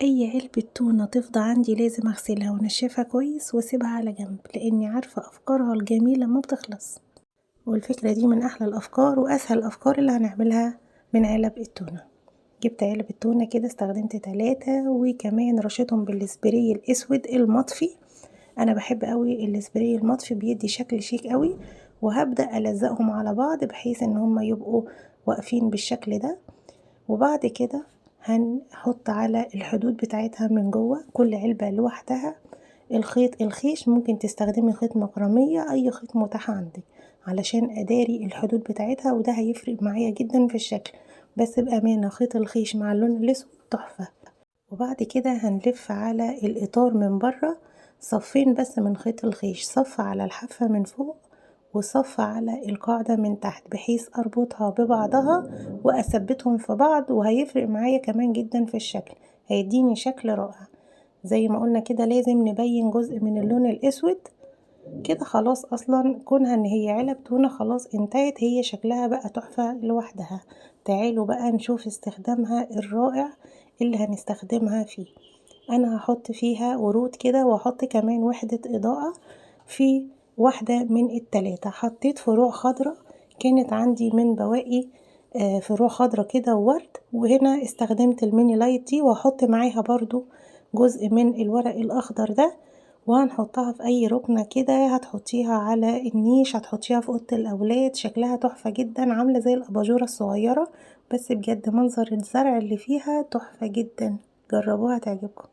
اي علبة تونة تفضى عندي لازم اغسلها وانشفها كويس واسيبها على جنب، لاني عارفة افكارها الجميلة ما بتخلص. والفكرة دي من احلى الافكار واسهل الافكار اللي هنعملها من علب التونة. جبت علب التونة كده، استخدمت 3 وكمان رشيتهم بالسبراي الاسود المطفي. انا بحب قوي السبراي المطفي، بيدي شكل شيك قوي. وهبدأ الزقهم على بعض بحيث ان هما يبقوا واقفين بالشكل ده. وبعد كده هنحط على الحدود بتاعتها من جوه كل علبة لوحدها الخيط الخيش. ممكن تستخدمي خيط مكرمية، اي خيط متاح عندك، علشان اداري الحدود بتاعتها، وده هيفرق معايا جدا في الشكل. بس بأمانة خيط الخيش مع اللون الاسود تحفة. وبعد كده هنلف على الاطار من بره صفين بس من خيط الخيش، صف على الحافة من فوق وصف على القاعدة من تحت، بحيث اربطها ببعضها واثبتهم في بعض، وهيفرق معايا كمان جدا في الشكل، هيديني شكل رائع. زي ما قلنا كده لازم نبين جزء من اللون الاسود كده. خلاص اصلا كونها ان هي علب تونة خلاص انتهت، هي شكلها بقى تحفة لوحدها. تعالوا بقى نشوف استخدامها الرائع اللي هنستخدمها فيه. انا هحط فيها ورود كده، واحط كمان وحدة اضاءة في واحدة من ال3. حطيت فروع خضرة كانت عندي من بواقي فروع خضرة كده وورد، وهنا استخدمت الميني لايت دي، وهحط معاها برضو جزء من الورق الاخضر ده. وهنحطها في اي ركنة كده، هتحطيها على النيش، هتحطيها في اوضة الاولاد، شكلها تحفة جدا، عاملة زي الاباجورة الصغيرة. بس بجد منظر الزرع اللي فيها تحفة جدا، جربوها تعجبكم.